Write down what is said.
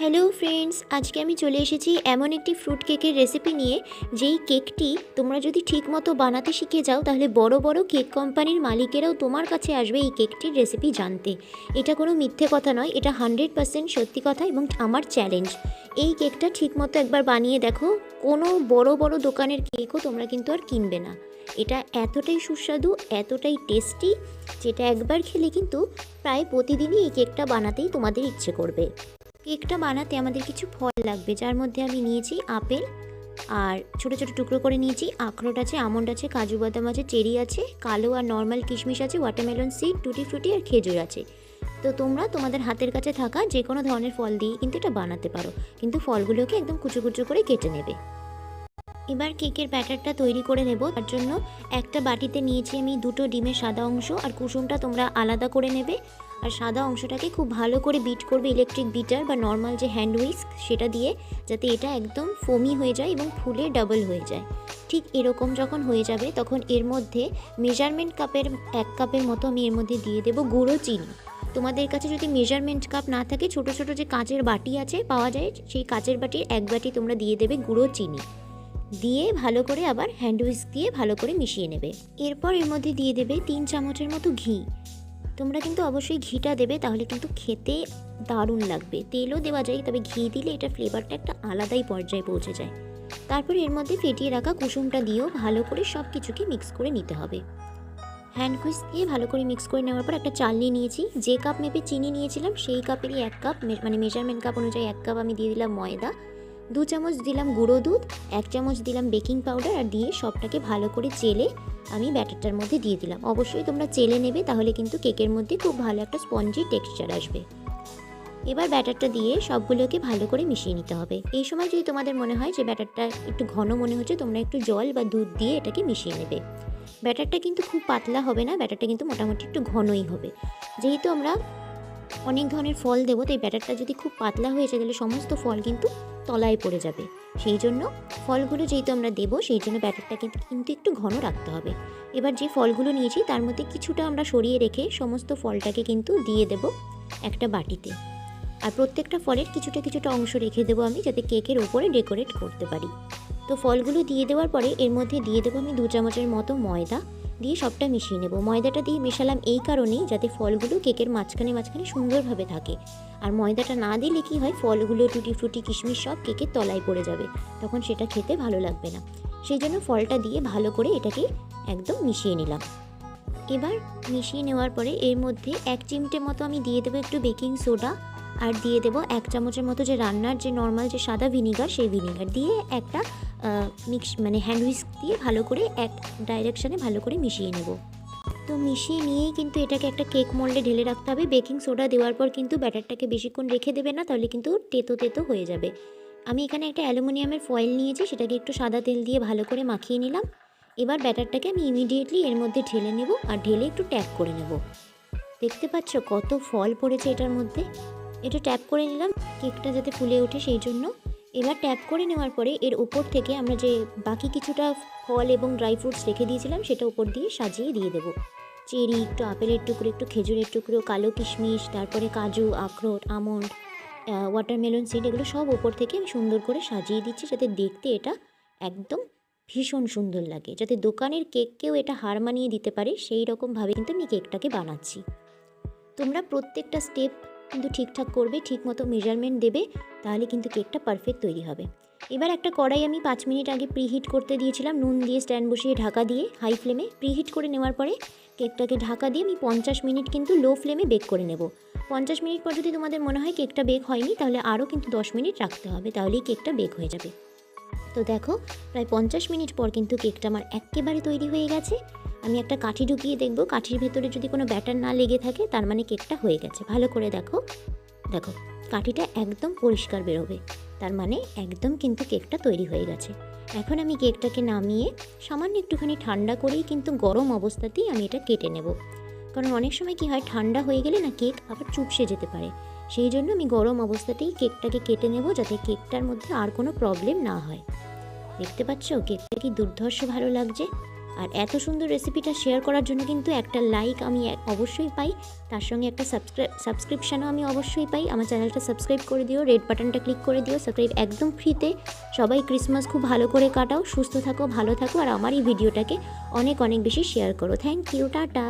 Hello friends, আজকে আমি চলে এসেছি এমন একটি ফ্রুট কেকের রেসিপি নিয়ে যেই কেকটি তোমরা যদি ঠিকমতো বানাতে শিখে যাও তাহলে বড় বড় কেক কোম্পানির মালিকেরাও তোমার কাছে আসবে এই কেকটির রেসিপি জানতে। এটা কোনো মিথ্যে কথা নয়, এটা 100% সত্যি কথা এবং আমার চ্যালেঞ্জ। এই কেকটা ঠিকমতো একবার বানিয়ে দেখো, কোনো বড় বড় দোকানের কেকও তোমরা কিন্তু আর কিনবে না। এটা এতটাই সুস্বাদু, এতটাই টেস্টি, যেটা একবার খেলে কিন্তু প্রায় প্রতিদিনই এই কেকটা বানাতেই তোমাদের ইচ্ছে করবে। কেকটা বানাতে আমাদের কিছু ফল লাগবে, যার মধ্যে আমি নিয়েছি আপেল, আর ছোট ছোট টুকরো করে নিয়েছি আখরোট আছে, আমন্ড আছে, কাজু বাদাম আছে, চেরি আছে, কালো আর নর্মাল কিশমিশ আছে, ওয়াটারমেলন সিড, টুটি ফ্রুটি আর খেজুর আছে। তো তোমরা তোমাদের হাতের কাছে থাকা যে কোনো ধরনের ফল দিয়ে কিন্তু এটা বানাতে পারো, কিন্তু ফলগুলোকে একদম কুচো কুচো করে কেটে নেবে। এবার কেকের ব্যাটারটা তৈরি করে নেব। তার জন্য একটা বাটিতে নিয়েছি আমি দুটো ডিমের সাদা অংশ, আর কুসুমটা তোমরা আলাদা করে নেবে। আর সাদা অংশটাকে খুব ভালো করে বিট করবে ইলেকট্রিক বিটার বা নর্মাল যে হ্যান্ড হুইস্ক সেটা দিয়ে, যাতে এটা একদম ফোমি হয়ে যায় এবং ফুলে ডাবল হয়ে যায়। ঠিক এরকম যখন হয়ে যাবে তখন এর মধ্যে মেজারমেন্ট কাপের 1 কাপের মতো আমি এর মধ্যে দিয়ে দেবো গুঁড়ো চিনি। তোমাদের কাছে যদি মেজারমেন্ট কাপ না থাকে, ছোট ছোট যে কাঁচের বাটি আছে পাওয়া যায়, সেই কাঁচের বাটির 1 বাটি তোমরা দিয়ে দেবে গুঁড়ো চিনি। দিয়ে ভালো করে আবার হ্যান্ড হুইস্ক দিয়ে ভালো করে মিশিয়ে নেবে। এরপর এর মধ্যে দিয়ে দেবে 3 চামচের মতো ঘি। তোমরা কিন্তু অবশ্যই ঘিটা দেবে, তাহলে কিন্তু খেতে দারুণ লাগবে। তেলও দেওয়া যায়, তবে ঘি দিলে এটার ফ্লেভারটা একটা আলাদাই পর্যায়ে পৌঁছে যায়। তারপর এর মধ্যে ফেটিয়ে রাখা কুসুমটা দিয়েও ভালো করে সব কিছুকে মিক্স করে নিতে হবে। হ্যান্ড হুইস্ক দিয়ে ভালো করে মিক্স করে নেওয়ার পর একটা চালনি নিয়েছি, যে কাপ মেপে চিনি নিয়েছিলাম সেই কাপেরই 1 কাপ, মানে মেজারমেন্ট কাপ অনুযায়ী 1 কাপ আমি দিয়ে দিলাম ময়দা, 2 চামচ দিলাম গুঁড়ো দুধ, 1 চামচ দিলাম বেকিং পাউডার, আর দিয়ে সবটাকে ভালো করে চেলে আমি ব্যাটারটার মধ্যে দিয়ে দিলাম। অবশ্যই তোমরা চেলে নেবে, তাহলে কিন্তু কেকের মধ্যে খুব ভালো একটা স্পঞ্জি টেক্সচার আসবে। এবার ব্যাটারটা দিয়ে সবগুলোকে ভালো করে মিশিয়ে নিতে হবে। এই সময় যদি তোমাদের মনে হয় যে ব্যাটারটা একটু ঘন মনে হচ্ছে, তোমরা একটু জল বা দুধ দিয়ে এটাকে মিশিয়ে নেবে। ব্যাটারটা কিন্তু খুব পাতলা হবে না, ব্যাটারটা কিন্তু মোটামুটি একটু ঘনই হবে। যেহেতু আমরা অনেক ধরনের ফল দেবো, তাই ব্যাটারটা যদি খুব পাতলা হয়ে যায় তাহলে সমস্ত ফল কিন্তু তলায় পড়ে যাবে। সেই জন্য ফলগুলো যেহেতু আমরা দেবো, সেই জন্য ব্যাটারটাকে কিন্তু একটু ঘন রাখতে হবে। এবার যে ফলগুলো নিয়েছি তার মধ্যে কিছুটা আমরা সরিয়ে রেখে সমস্ত ফলটাকে কিন্তু দিয়ে দেব একটা বাটিতে। আর প্রত্যেকটা ফলের কিছুটা কিছুটা অংশ রেখে দেবো আমি, যাতে কেকের ওপরে ডেকোরেট করতে পারি। তো ফলগুলো দিয়ে দেওয়ার পরে এর মধ্যে দিয়ে দেবো আমি 2 চামচের মতো ময়দা, দিয়ে সবটা মিশিয়ে নেব। ময়দাটা দিয়ে মেশালাম এই কারণেই যাতে ফলগুলো কেকের মাঝখানে মাঝখানে সুন্দরভাবে থাকে। আর ময়দাটা না দিলে কি হয়, ফলগুলো টুটি ফ্রুটি কিশমিশ সব কেকের তলায় পড়ে যাবে, তখন সেটা খেতে ভালো লাগবে না। সেই জন্য ফলটা দিয়ে ভালো করে এটাকে একদম মিশিয়ে নিলাম। এবার মিশিয়ে নেওয়ার পরে এর মধ্যে 1 চিমটে মতো আমি দিয়ে দেবো একটু বেকিং সোডা, আর দিয়ে দেবো 1 চামচের মতো যে রান্নার যে নর্মাল যে সাদা ভিনিগার, সেই ভিনিগার দিয়ে একটা মানে হ্যান্ড হুইস্ক দিয়ে ভালো করে এক ডাইরেকশানে ভালো করে মিশিয়ে নেব। তো মিশিয়ে নিয়েই কিন্তু এটাকে একটা কেক মোল্ডে ঢেলে রাখতে হবে। বেকিং সোডা দেওয়ার পর কিন্তু ব্যাটারটাকে বেশিক্ষণ রেখে দেবে না, তাহলে কিন্তু তেতো তেতো হয়ে যাবে। আমি এখানে একটা অ্যালুমিনিয়ামের ফয়েল নিয়েছি, সেটাকে একটু সাদা তেল দিয়ে ভালো করে মাখিয়ে নিলাম। এবার ব্যাটারটাকে আমি ইমিডিয়েটলি এর মধ্যে ঢেলে নেব, আর ঢেলে একটু ট্যাপ করে নেব। দেখতে পাচ্ছ কত ফল পড়েছে এটার মধ্যে। এটা ট্যাপ করে নিলাম কেকটা যাতে ফুলে ওঠে সেই জন্য। এবার ট্যাপ করে নেওয়ার পরে এর উপর থেকে আমরা যে বাকি কিছুটা ফল এবং ড্রাই ফ্রুটস রেখে দিয়েছিলাম সেটা উপর দিয়ে সাজিয়ে দিয়ে দেবো। চেরি, একটু আপেলের টুকরো, একটু খেজুরের টুকরো, কালো কিশমিশ, তারপরে কাজু, আখরোট, আমন্ড, ওয়াটারমেলন সিড, এগুলো সব ওপর থেকে আমি সুন্দর করে সাজিয়ে দিচ্ছি, যাতে দেখতে এটা একদম ভীষণ সুন্দর লাগে, যাতে দোকানের কেককেও এটা হার মানিয়ে দিতে পারে সেই রকমভাবে কিন্তু আমি কেকটাকে বানাচ্ছি। তোমরা প্রত্যেকটা স্টেপ কিন্তু ঠিকঠাক করবে, ঠিকমতো মেজারমেন্ট দেবে, তাহলে কিন্তু কেকটা পারফেক্ট তৈরি হবে। এবার একটা কড়াই আমি 5 মিনিট আগে প্রিহিট করতে দিয়েছিলাম, নুন দিয়ে স্ট্যান্ড বসিয়ে ঢাকা দিয়ে হাই ফ্লেমে প্রিহিট করে নেওয়ার পরে কেকটাকে ঢাকা দিয়ে আমি 50 মিনিট কিন্তু লো ফ্লেমে বেক করে নেব। 50 মিনিট পর যদি তোমাদের মনে হয় কেকটা বেক হয়নি, তাহলে আরও কিন্তু 10 মিনিট রাখতে হবে, তাহলেই কেকটা বেক হয়ে যাবে। তো দেখো, প্রায় 50 মিনিট পর কিন্তু কেকটা আমার একেবারে তৈরি হয়ে গেছে। আমি একটা কাঠি ঢুকিয়ে দেখব, কাঠির ভেতরে যদি কোনো ব্যাটার না লেগে থাকে তার মানে কেকটা হয়ে গেছে। ভালো করে দেখো, দেখো কাঠিটা একদম পরিষ্কার বেরোবে, তার মানে একদম কিন্তু কেকটা তৈরি হয়ে গেছে। এখন আমি কেকটাকে নামিয়ে সামান্য একটুখানি ঠান্ডা করেই কিন্তু গরম অবস্থাতেই আমি এটা কেটে নেব, কারণ অনেক সময় কি হয়, ঠান্ডা হয়ে গেলে না কেক আবার চুপসে যেতে পারে। সেই জন্য আমি গরম অবস্থাতেই কেকটাকে কেটে নেব, যাতে কেকটার মধ্যে আর কোনো প্রবলেম না হয়। দেখতে পাচ্ছ কেকটা কি দুর্ধর্ষ ভালো লাগছে। আর এত সুন্দর রেসিপিটা শেয়ার করার জন্য কিন্তু একটা লাইক আমি অবশ্যই পাই, তার সঙ্গে একটা সাবস্ক্রিপশানও আমি অবশ্যই পাই। আমার চ্যানেলটা সাবস্ক্রাইব করে দিও, রেড বাটনটা ক্লিক করে দিও, সাবস্ক্রাইব একদম ফ্রিতে। সবাই ক্রিসমাস খুব ভালো করে কাটাও, সুস্থ থাকো, ভালো থাকো, আর আমার এই ভিডিওটাকে অনেক অনেক বেশি শেয়ার করো। Thank you, tata.